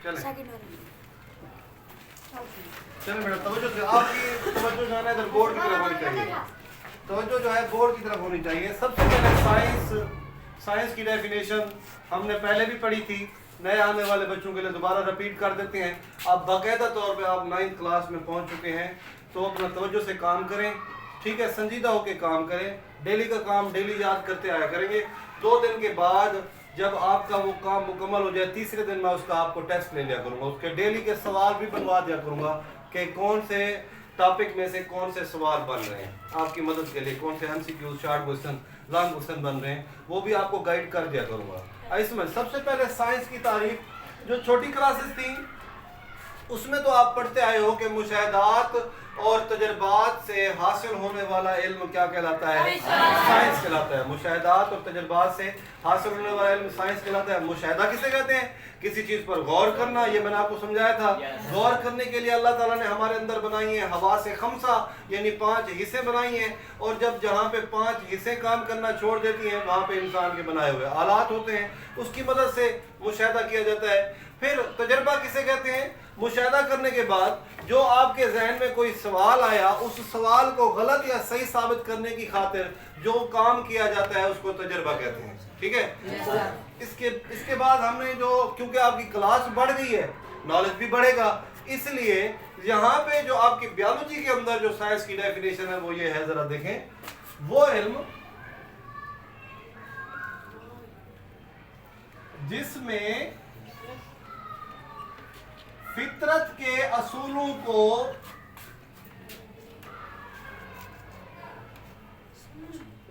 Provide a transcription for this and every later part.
चलो बेटा तवज्जो से, आपकी तवज्जो जो है ना इधर बोर्ड की तरफ होनी चाहिए, तवज्जो जो है बोर्ड की तरफ होनी चाहिए। सबसे पहले साइंस की डेफिनेशन हमने पहले भी पढ़ी थी, नए आने वाले बच्चों के लिए दोबारा रिपीट कर देते हैं। आप बाकायदा तौर पे आप 9th क्लास में पहुंच चुके हैं, तो अपना तवज्जो से काम करें, ठीक है, संजीदा होकर काम करें, डेली का काम डेली याद करते आया करेंगे। 2 दिन के बाद जब आपका वो काम मुकम्मल हो जाए, तीसरे दिन मैं उसका आपको टेस्ट ले लिया करूँगा, उसके डेली के सवाल भी बनवा दिया करूँगा कि कौन से टॉपिक में से कौन से सवाल बन रहे हैं आपकी मदद के लिए, कौन से MCQ, short question, long question बन रहे हैं, वो भी आपको गाइड कर दिया करूँगा। इसमें सबसे पहले साइंस की तारीफ, जो छोटी क्लासेस थी उसमें तो आप पढ़ते आए हो कि मुशाहदात और तजर्बात से हासिल होने वाला इल्म क्या कहलाता है? साइंस कहलाता है। मुशाहदात और तजर्बात से हासिल होने वाला इल्म साइंस कहलाता है। मुशाहदा किसे कहते हैं? किसी चीज़ पर गौर करना, ये मैंने आपको समझाया था। गौर करने के लिए अल्लाह ताला ने हमारे अंदर बनाई है हवा से खमसा, यानी 5 हिस्से बनाई हैं, और जब जहाँ पे 5 हिस्से काम करना छोड़ देती हैं वहाँ पे इंसान के बनाए हुए आलात होते हैं, उसकी मदद से मुशाहदा किया जाता है। फिर तजर्बा किसे कहते हैं? मुशाहदा करने के बाद जो आपके जहन में कोई सवाल आया, उस सवाल को गलत या सही साबित करने की खातिर जो काम किया जाता है उसको तजर्बा कहते हैं, ठीक है। इसके बाद हमने जो, क्योंकि आपकी क्लास बढ़ गई है, नॉलेज भी बढ़ेगा, इसलिए यहाँ पे जो आपकी बायोलॉजी के अंदर जो साइंस की डेफिनेशन है वो ये है, जरा देखें। वो इल्म जिसमें फितरत के असूलों को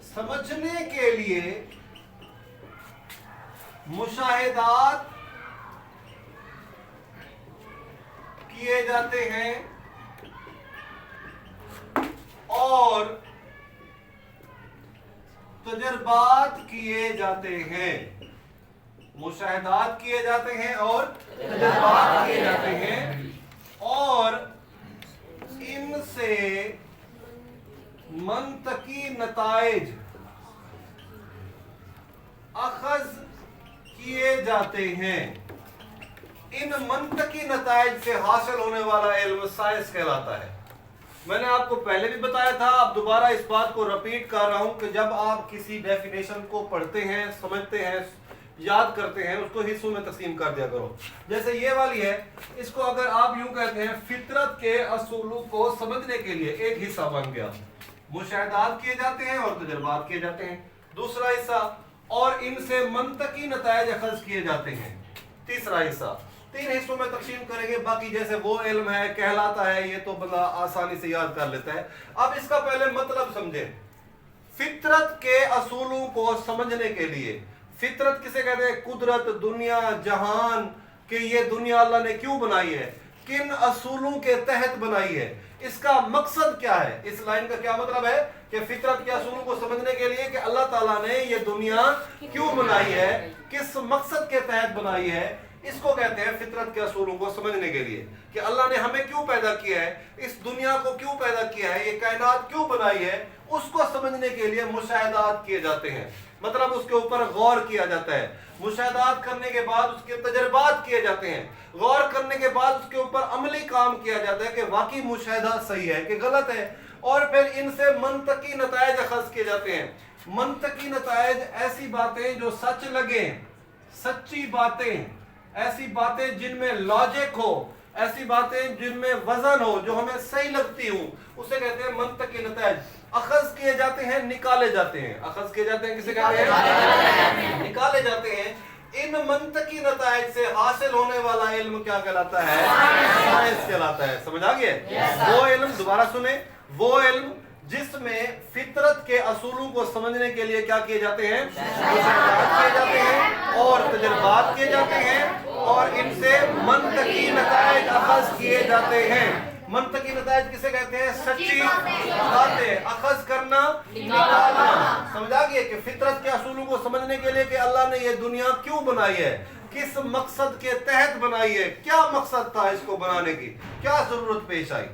समझने के लिए मुशाहिदात किए जाते हैं और तजर्बात किए जाते हैं। मुशाहिदात किए जाते हैं और तजर्बात किए जाते हैं, और इनसे मंतकी नताइज अखज़ किए जाते हैं। इन मंतकी नताइज से हासिल होने वाला इल्म साइंस कहलाता है। मैंने आपको पहले भी बताया था, अब दोबारा इस बात को रिपीट कर रहा हूं कि जब आप किसी डेफिनेशन को पढ़ते हैं, समझते हैं, याद करते हैं, उसको हिस्सों में तकसीम कर दिया करो। जैसे ये वाली है, इसको अगर आप यूं कहते हैं फितरत के असूलों को समझने के लिए एक हिस्सा बन गया, मुशाहिदात किए जाते हैं और तजर्बात किए जाते हैं। दूसरा हिस्सा, और इनसे मंतकी नताइज अखज़ किए जाते हैं। तीसरा हिस्सा, 3 हिस्सों में तकसीम करेंगे। बाकी जैसे वो इल्म है, कहलाता है, ये तो बंदा आसानी से याद कर लेता है। अब इसका पहले मतलब समझें। फितरत के असूलों को समझने के लिए, फितरत किसे कहते हैं? कुदरत, दुनिया, जहान, कि ये दुनिया अल्लाह ने क्यों बनाई है, किन असूलों के तहत बनाई है, इसका मकसद क्या है। इस लाइन का क्या मतलब है कि फितरत के असूलों को समझने के लिए कि अल्लाह ताला ने ये दुनिया क्यों बनाई है, किस मकसद के तहत बनाई है, इसको कहते हैं फितरत के असूलों को समझने के लिए, कि अल्लाह ने हमें क्यों पैदा किया है, इस दुनिया को क्यों पैदा किया है, ये कायनात क्यों बनाई है, उसको समझने के लिए मुशाहिदात किए जाते हैं। मतलब उसके ऊपर गौर किया जाता है। मुशाहिदात करने के बाद उसके तजर्बात किए जाते हैं। गौर करने के बाद उसके ऊपर अमली काम किया जाता है कि वाकई मुशाहिदा सही है कि गलत है, और फिर इनसे मंतकी नताइज अखज़ किए जाते हैं। मंतकी नताइज ऐसी बातें जो सच लगे, सच्ची बातें, ऐसी बातें जिनमें लॉजिक हो, ऐसी बातें जिनमें वजन हो, जो हमें सही लगती हो, उसे कहते हैं मंतकी नताइज। अखज़ किए जाते हैं, निकाले जाते हैं। अखज़ किए जाते हैं, किसे कहते हैं? निकाले जाते हैं। इन मंतकी नताइज से हासिल होने वाला इल्म क्या कहलाता है? साइंस कहलाता है। समझ आ गया? वो इल्म, दोबारा सुने, वो इल्म जिसमें फितरत के असूलों को समझने के लिए क्या किए जाते हैं? मुशाहिदात किए जाते हैं और तजर्बात किए जाते हैं, और इनसे मंतकी नताइज अखज़ किए जाते हैं। मंतकी नताइज किसे कहते हैं? सच्ची बातें अखज़ करना, निकालना। समझ आ गया कि फितरत के असूलों को समझने के लिए कि अल्लाह ने ये दुनिया क्यों बनाई है, किस मकसद के तहत बनाई है, क्या मकसद था इसको बनाने की, क्या जरूरत पेश आई।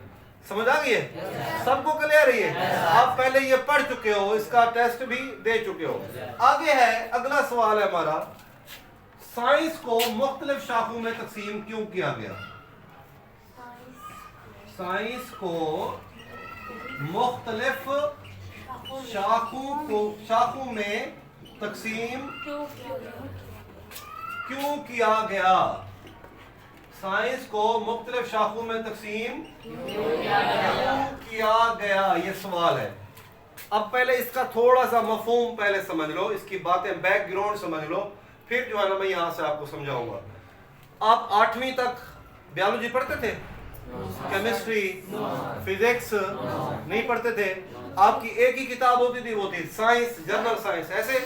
समझ आ गई है? सबको क्लियर है? आप पहले ये पढ़ चुके हो, इसका टेस्ट भी दे चुके हो। आगे है, अगला सवाल है हमारा, साइंस को मुख्तलिफ शाखों में तकसीम क्यों किया गया? साइंस को मुख्तलिफ शाखों में तकसीम क्यों किया गया? साइंस को मुख्तलिफ शाखों में तकसीम क्यों किया गया, ये सवाल है। अब पहले इसका थोड़ा सा मफहूम पहले समझ लो, इसकी बातें बैकग्राउंड समझ लो, फिर जो है ना मैं यहाँ से आपको समझाऊंगा। आप 8वीं तक बायोलॉजी पढ़ते थे? केमिस्ट्री, फिजिक्स नहीं पढ़ते थे? आपकी एक ही किताब होती थी, वो थी साइंस, जनरल साइंस, ऐसे।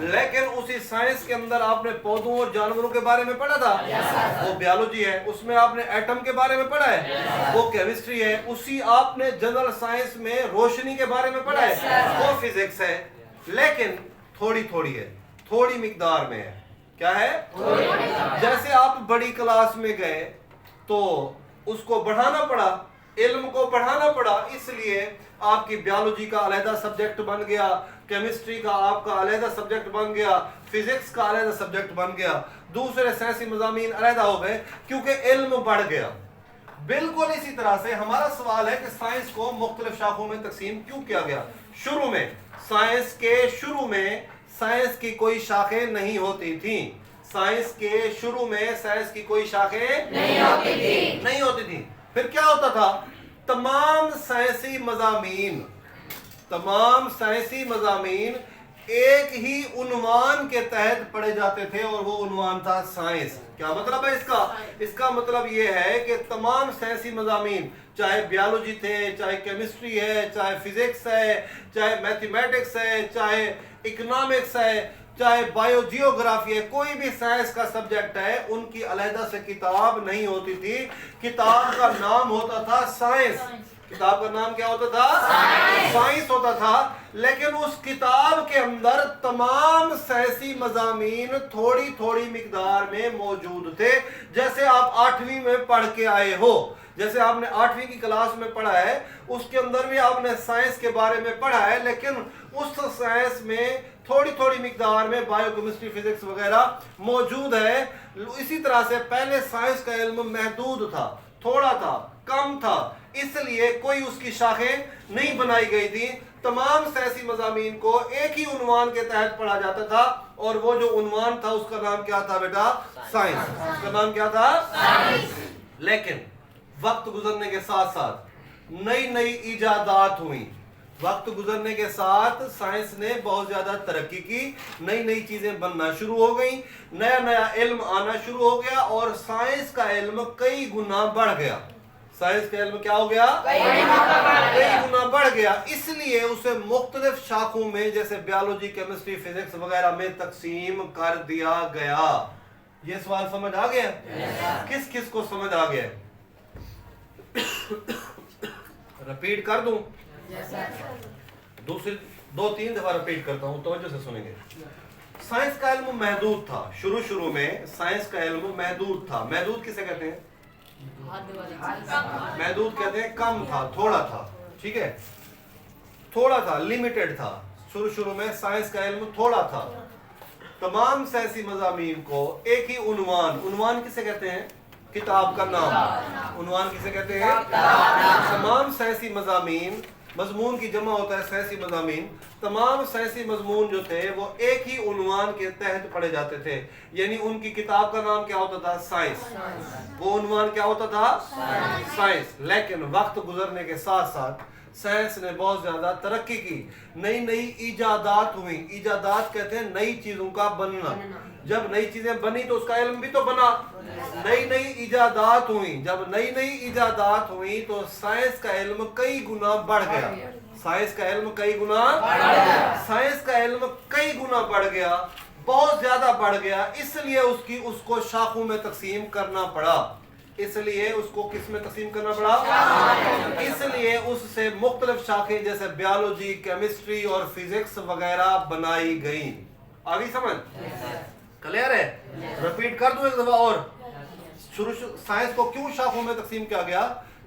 लेकिन उसी साइंस के अंदर आपने पौधों और जानवरों के बारे में पढ़ा था, वो बायोलॉजी है। उसमें आपने एटम के बारे में पढ़ा है, वो केमिस्ट्री है। उसी आपने जनरल साइंस में रोशनी के बारे में पढ़ा है, वो फिजिक्स है। लेकिन थोड़ी थोड़ी है, थोड़ी मिकदार में है। क्या है? जैसे आप बड़ी क्लास में गए तो उसको बढ़ाना पड़ा, इल्म को बढ़ाना पड़ा, इसलिए आपकी बायोलॉजी का अलहदा सब्जेक्ट बन गया, केमिस्ट्री का आपका अलहदा सब्जेक्ट बन गया, फिजिक्स का अलहदा सब्जेक्ट बन गया, दूसरे साइंसी मज़ामीन अलहदा हो गए, क्योंकि इल्म बढ़ गया। बिल्कुल इसी तरह से हमारा सवाल है कि साइंस को मुख्तलिफ शाखों में तकसीम क्यों किया गया? शुरू में साइंस के शुरू में साइंस की कोई शाखें नहीं होती थी। साइंस के शुरू में साइंस की कोई शाखें नहीं होती थी। फिर क्या होता था? तमाम साइंसी मज़ामीन एक ही उन्वान के तहत पढ़े जाते थे, और वो उन्वान था साइंस। क्या मतलब है इसका? इसका मतलब ये है कि तमाम साइंसी मज़ामीन, चाहे बायोलॉजी थे, चाहे केमिस्ट्री है, चाहे फिजिक्स है, चाहे मैथमेटिक्स है, चाहे इकोनॉमिक्स है, चाहे बायोजियोग्राफी है, कोई भी साइंस का सब्जेक्ट है, उनकी अलहदा से किताब नहीं होती थी। किताब का नाम होता था साइंस। किताब का नाम क्या होता था? साइंस होता था। लेकिन उस किताब के अंदर तमाम साइंसी मज़ामीन थोड़ी थोड़ी मिकदार में मौजूद थे। जैसे आप 8वीं में पढ़ के आए हो, जैसे आपने 8वीं की क्लास में पढ़ा है, उसके अंदर भी आपने साइंस के बारे में पढ़ा है, लेकिन उस साइंस में थोड़ी थोड़ी मिकदार में बायोकेमिस्ट्री, फिजिक्स वगैरह मौजूद है। इसी तरह से पहले साइंस का इल्म महदूद था, थोड़ा था, कम था, इसलिए कोई उसकी शाखें नहीं बनाई गई थी। तमाम साइंसी मज़ामीन को एक ही उन्वान के तहत पढ़ा जाता था, और वो जो उन्वान था उसका नाम क्या था बेटा? साइंस। उसका नाम क्या था? साइंस। लेकिन वक्त गुजरने के साथ साथ नई नई इजादात हुई। वक्त गुजरने के साथ साइंस ने बहुत ज्यादा तरक्की की, नई नई चीजें बनना शुरू हो गई, नया नया इल्म आना शुरू हो गया, और साइंस का इल्म कई गुना बढ़ गया। साइंस का इल्म क्या हो गया? कई गुना बढ़ गया। इसलिए उसे मुख्तलिफ शाखों में, जैसे बायोलॉजी, केमिस्ट्री, फिजिक्स वगैरह में तकसीम कर दिया गया। ये सवाल समझ आ गया? किस किस को समझ आ गया? रिपीट कर दूं? दूसरी 2-3 दफा रिपीट करता हूं, तवज्जो से सुनेंगे। साइंस का इल्म महदूद था। शुरू में साइंस का इल्म महदूद था। महदूद किसे कहते हैं? महदूद कहते हैं कम था, थोड़ा था। ठीक है, थोड़ा था, लिमिटेड था। शुरू में साइंस का इल्म थोड़ा था। तमाम साइंसी मज़ामीन को एक ही उन्वान किसे कहते हैं? किताब का नाम। उन्वान किसे कहते हैं? तमाम साइंसी मज़ामीन, मजमून की जमा होता है साइंसी मज़ामीन। तमाम साइंसी मजमून जो थे वो एक ही उन्वान के तहत पढ़े जाते थे, यानी उनकी किताब का नाम क्या होता था? साइंस। वो उन्वान क्या होता था? साइंस। लेकिन वक्त गुजरने के साथ साथ साइंस ने बहुत ज्यादा तरक्की की, नई नई इजादात हुई। इजादात कहते हैं नई चीजों का बनना। जब नई चीजें बनी तो उसका इल्म भी तो बना। नई नई इजादात हुई, जब नई नई इजादात हुई तो साइंस का इल्म कई गुना बढ़ गया। साइंस का इल्म कई गुना साइंस का इल्म कई गुना बढ़ गया, बहुत ज्यादा बढ़ गया। इसलिए उसको शाखों में तकसीम करना पड़ा। इसलिए उसको किस में तकसीम करना पड़ा? इसलिए उससे मुख्तलिफ शाखें जैसे बायोलॉजी, केमिस्ट्री और फिजिक्स वगैरह बनाई गई। आगे समझ क्लियर है? रिपीट कर दूं एक दफा और। शुरू साइंस को क्यों शाखों में तकसीम किया गया?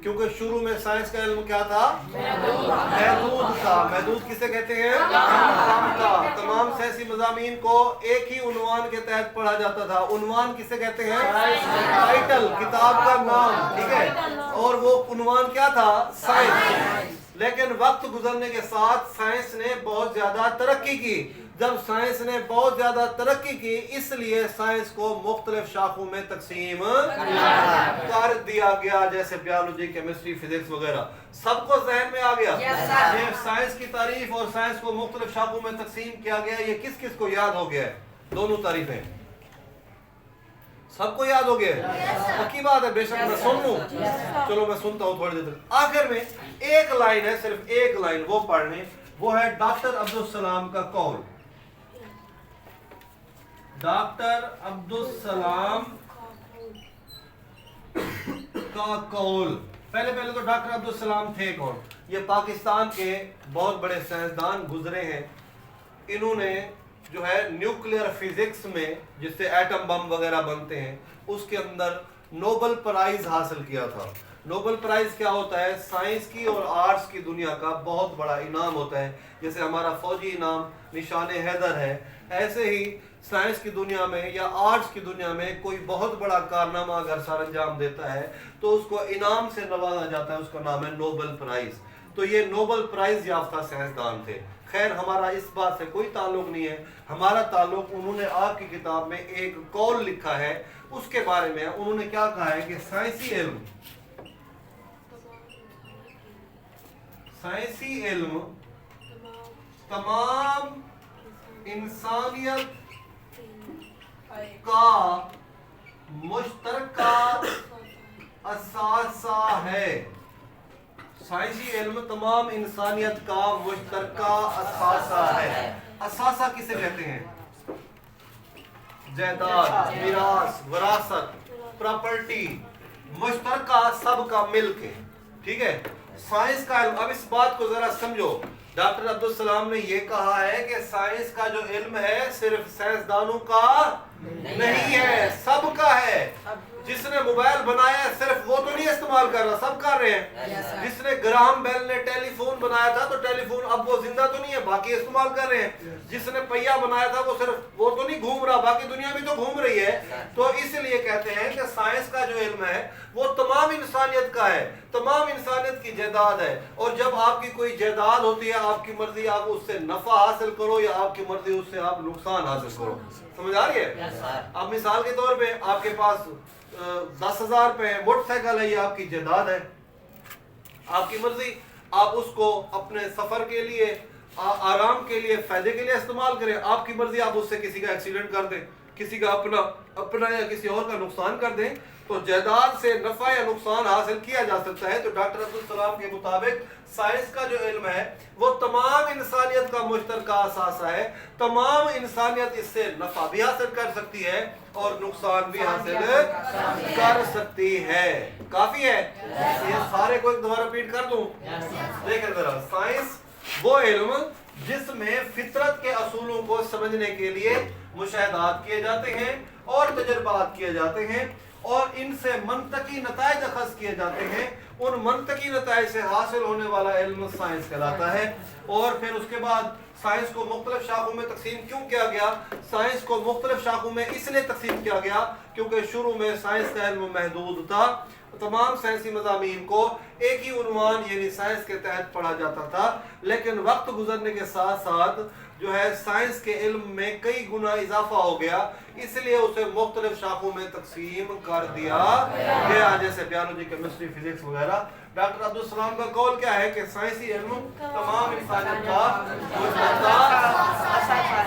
کیونکہ شروع میں سائنس کا علم کیا تھا؟ محدود تھا۔ محدود کسے کہتے ہیں؟ کم کا۔ تمام سائنسی مضامین کو ایک ہی عنوان کے تحت پڑھا جاتا تھا۔ عنوان کسے کہتے ہیں؟ ٹائٹل، کتاب کا نام، ٹھیک ہے، اور وہ عنوان کیا تھا؟ سائنس۔ لیکن وقت گزرنے کے ساتھ سائنس نے بہت زیادہ ترقی کی۔ جب سائنس نے بہت زیادہ ترقی کی، اس لیے سائنس کو مختلف شاخوں میں تقسیم کر دیا گیا، جیسے بیالوجی، کیمسٹری، فزکس وغیرہ۔ سب کو ذہن میں آ گیا؟ یہ سائنس کی تعریف اور سائنس کو مختلف شاخوں میں تقسیم کیا گیا، یہ کس کس کو یاد ہو گیا ہے؟ دونوں تعریفیں سب کو یاد ہو گیا ہے؟ پکی بات ہے؟ بے شک میں سن لوں، چلو میں سنتا ہوں تھوڑی دیر تک۔ آخر میں ایک لائن ہے، صرف ایک لائن، وہ پڑھنے، وہ ہے ڈاکٹر عبدالسلام کا قول۔ ڈاکٹر عبدالسلام کا قول۔ پہلے تو ڈاکٹر عبدالسلام تھے کون؟ یہ پاکستان کے بہت بڑے سائنسدان گزرے ہیں۔ انہوں نے جو ہے نیوکلیئر فزکس میں، جس سے ایٹم بم وغیرہ بنتے ہیں، اس کے اندر نوبل پرائز حاصل کیا تھا۔ نوبل پرائز کیا ہوتا ہے؟ سائنس کی اور آرٹس کی دنیا کا بہت بڑا انعام ہوتا ہے۔ جیسے ہمارا فوجی انعام نشان حیدر ہے، ایسے ہی سائنس کی دنیا میں یا آرٹس کی دنیا میں کوئی بہت بڑا کارنامہ اگر سر انجام دیتا ہے تو اس کو انعام سے نوازا جاتا ہے، اس کا نام ہے نوبل پرائز۔ تو یہ نوبل پرائز یافتہ سائنسدان تھے۔ خیر ہمارا اس بات سے کوئی تعلق نہیں ہے، ہمارا تعلق، انہوں نے آپ کی کتاب میں ایک قول لکھا ہے، اس کے بارے میں انہوں نے کیا کہا ہے کہ سائنسی علم تمام انسانیت کا مشترکہ اثاثہ ہے۔ سائنسی علم تمام انسانیت کا مشترکہ اثاثہ ہے۔ اثاثہ کسے کہتے ہیں؟ جائیداد، میراث، وراثت، پراپرٹی، مشترکہ، سب کا ملک ہے، ٹھیک ہے۔ سائنس کا علم، اب اس بات کو ذرا سمجھو، ڈاکٹر عبدالسلام نے یہ کہا ہے کہ سائنس کا جو علم ہے صرف سائنسدانوں کا نہیں ہے، سب کا ہے۔ جس نے موبائل بنایا ہے صرف وہ تو نہیں استعمال کر رہا، سب کر رہے ہیں۔ جس نے گراہم بیل نے ٹیلی فون بنایا تھا تو ٹیلی فون اب وہ زندہ تو نہیں ہے، باقی استعمال کر رہے ہیں۔ جس نے پہیا بنایا تھا وہ صرف وہ تو نہیں گھوم رہا، باقی دنیا بھی تو گھوم رہی ہے۔ تو اس لیے کہتے ہیں کہ سائنس کا جو علم ہے وہ تمام انسانیت کا ہے، تمام انسانیت کی جائیداد ہے۔ اور جب آپ کی کوئی جائیداد ہوتی ہے، آپ کی مرضی آپ اس سے نفع حاصل کرو یا آپ کی مرضی اس سے آپ نقصان حاصل کرو۔ سمجھ آ رہی ہے؟ اب مثال کے طور پہ آپ کے پاس 10,000 روپے ہے، موٹر سائیکل ہے، یہ آپ کی جائیداد ہے، آپ کی مرضی آپ اس کو اپنے سفر کے لیے، آرام کے لیے، فائدے کے لیے استعمال کریں، آپ کی مرضی آپ اس سے کسی کا ایکسیڈنٹ کر دیں، کسی کا اپنا یا کسی اور کا نقصان کر دیں، تو جائیداد سے نفع یا نقصان حاصل کیا جا سکتا ہے۔ تو ڈاکٹر عبدالسلام کے مطابق سائنس کا جو علم ہے وہ تمام انسانیت کا مشترکہ اثاثہ ہے، تمام انسانیت اس سے نفع بھی حاصل کر سکتی ہے اور نقصان بھی حاصل کر سکتی ہے۔ کافی ہے؟ یہ سارے کو ایک دفعہ ریپیٹ کر دوں؟ دیکھیں ذرا، سائنس وہ علم جس میں فطرت کے اصولوں کو سمجھنے کے لیے مشاہدات کیے جاتے ہیں اور تجربات کیے جاتے ہیں اور ان سے منطقی نتائج اخذ کیے جاتے ہیں، ان منطقی نتائج سے حاصل ہونے والا علم سائنس کہلاتا ہے۔ اور پھر اس کے بعد سائنس کو مختلف شاخوں میں تقسیم کیوں کیا گیا؟ سائنس کو مختلف شاخوں میں اس لیے تقسیم کیا گیا کیونکہ شروع میں سائنس کا علم محدود تھا، تمام سائنسی مضامین کو ایک ہی عنوان یعنی سائنس کے تحت پڑھا جاتا تھا، لیکن وقت گزرنے کے ساتھ ساتھ جو ہے سائنس کے علم میں کئی گنا اضافہ ہو گیا، اس لیے اسے مختلف شاخوں میں تقسیم کر دیا گیا، جیسے بیالوجی، کیمسٹری، فزکس وغیرہ۔ ڈاکٹر عبدالسلام کا قول کیا ہے کہ سائنسی علم تمام انسانیت کا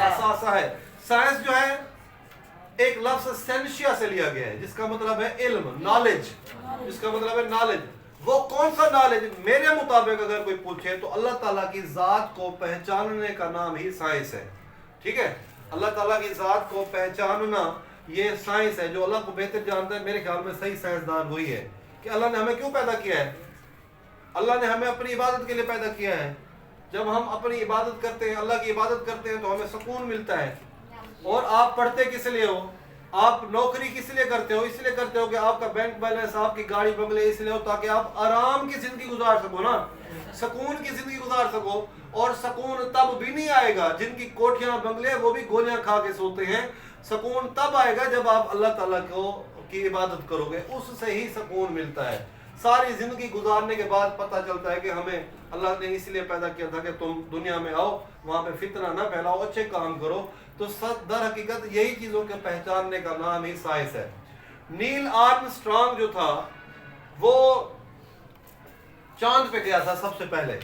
اثاثہ ہے۔ سائنس جو ہے ایک لفظ سینشیا سے لیا گیا ہے جس کا مطلب ہے علم، نالج، جس کا مطلب ہے نالج۔ وہ کون سا نالج؟ میرے مطابق اگر کوئی پوچھے تو اللہ تعالیٰ کی ذات کو پہچاننے کا نام ہی سائنس ہے، ٹھیک ہے؟ اللہ تعالیٰ کی ذات کو پہچاننا یہ سائنس ہے۔ جو اللہ کو بہتر جانتا ہے میرے خیال میں صحیح سائنسدان وہی ہے کہ اللہ نے ہمیں کیوں پیدا کیا ہے۔ اللہ نے ہمیں اپنی عبادت کے لیے پیدا کیا ہے۔ جب ہم اپنی عبادت کرتے ہیں، اللہ کی عبادت کرتے ہیں تو ہمیں سکون ملتا ہے۔ اور آپ پڑھتے کس لیے ہو؟ آپ نوکری کس لیے کرتے ہو؟ اس لیے کرتے ہو کہ آپ کا بینک بیلنس، آپ کی گاڑی بنگلے اس لیے ہو تاکہ آپ آرام کی زندگی گزار سکو نا، سکون کی زندگی گزار سکو. اور سکون تب بھی نہیں آئے گا، جن کی کوٹھیاں بنگلے وہ بھی گولیاں کھا کے سوتے ہیں، سکون تب آئے گا جب آپ اللہ تعالیٰ کی عبادت کرو گے، اس سے ہی سکون ملتا ہے. ساری زندگی گزارنے کے بعد پتہ چلتا ہے کہ ہمیں اللہ نے اس لیے پیدا کیا تھا کہ تم دنیا میں آؤ، وہاں پہ فتنہ نہ پھیلاؤ، اچھے کام کرو. تو در حقیقت یہی چیزوں کے پہچاننے کا نام ہی سائنس ہے. نیل آرم اسٹرانگ جو تھا وہ چاند پہ گیا تھا، سب سے پہلے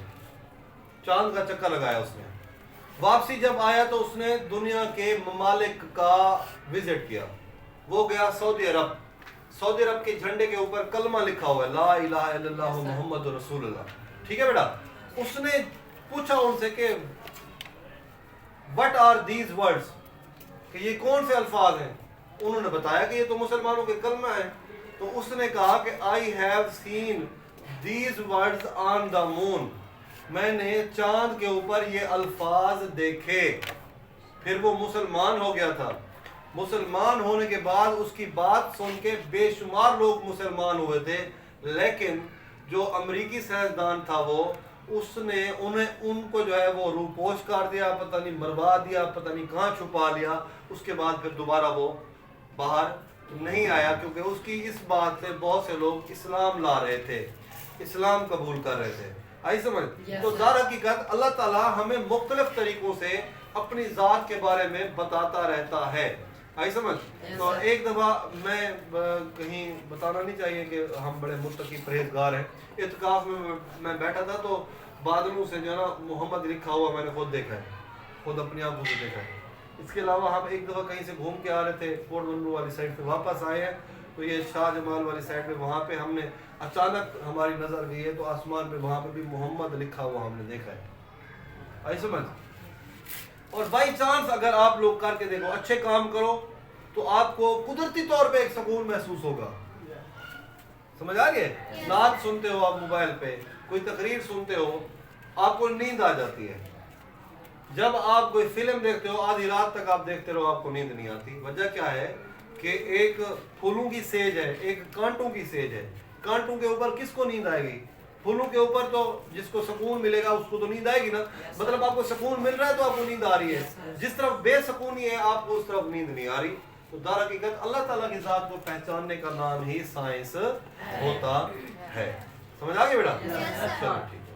چاند کا چکر لگایا اس نے. واپسی جب آیا تو اس نے دنیا کے ممالک کا وزٹ کیا. وہ گیا سعودی عرب. سعودی عرب کے جھنڈے کے اوپر کلمہ لکھا ہوا ہے، لا الہ الا اللہ محمد رسول اللہ. ٹھیک ہے بیٹا. اس نے پوچھا ان سے کہ وٹ آر دیز ورڈز، کہ یہ کون سے الفاظ ہیں؟ انہوں نے بتایا کہ یہ تو مسلمانوں کے کلمہ ہیں. تو اس نے کہا کہ I have seen these words on the moon, میں نے چاند کے اوپر یہ الفاظ دیکھے. پھر وہ مسلمان ہو گیا تھا. مسلمان ہونے کے بعد اس کی بات سن کے بے شمار لوگ مسلمان ہوئے تھے، لیکن جو امریکی سائنسدان تھا وہ اس نے ان کو جو ہے وہ روپوش کر دیا، پتہ نہیں مروا دیا، پتہ نہیں کہاں چھپا لیا. اس کے بعد پھر دوبارہ وہ باہر نہیں آیا، کیونکہ اس کی اس بات سے بہت سے لوگ اسلام لا رہے تھے، اسلام قبول کر رہے تھے. آئی سمجھ؟ تو در حقیقت اللہ تعالیٰ ہمیں مختلف طریقوں سے اپنی ذات کے بارے میں بتاتا رہتا ہے. آئی سمجھ؟ تو ایک دفعہ میں کہیں بتانا نہیں چاہیے کہ ہم بڑے متقی پرہیزگار ہیں، اعتکاف میں بیٹھا تھا تو بادلوں سے جو ہے نا محمد لکھا ہوا میں نے خود دیکھا ہے، خود اپنی آنکھوں سے دیکھا ہے. اس کے علاوہ ہم ایک دفعہ کہیں سے گھوم کے آ رہے تھے، فورٹ ونڈو والی سائڈ سے واپس آئے ہیں تو یہ شاہ جمال والی سائڈ پہ وہاں پہ ہم نے اچانک ہماری نظر گئی ہے تو آسمان پہ وہاں پہ بھی محمد لکھا ہوا ہم نے دیکھا ہے. آئی سمجھ؟ اور بائی چانس اگر آپ لوگ کر کے دیکھو، اچھے کام کرو تو آپ کو قدرتی طور پہ ایک سکون محسوس ہوگا. سمجھ آ گئے؟ نعت سنتے ہو آپ موبائل پہ، کوئی تقریر سنتے ہو، آپ کو نیند آ جاتی ہے. جب آپ کوئی فلم دیکھتے ہو آدھی رات تک آپ دیکھتے رہو، آپ کو نیند نہیں آتی. وجہ کیا ہے کہ ایک پھولوں کی سیج ہے، ایک کانٹوں کی سیج ہے. کانٹوں کے اوپر کس کو نیند آئے گی؟ پھولوں کے اوپر تو جس کو سکون ملے گا اس کو تو نیند آئے گی نا. مطلب آپ کو سکون مل رہا ہے تو آپ کو نیند آ رہی ہے. جس طرف بے سکونی ہے آپ کو اس طرف نیند نہیں آ رہی. تو در حقیقت اللہ تعالیٰ کی ذات کو پہچاننے کا نام ہی سائنس ہوتا ہے. سمجھ آ گئے بیٹا؟ چلو ٹھیک.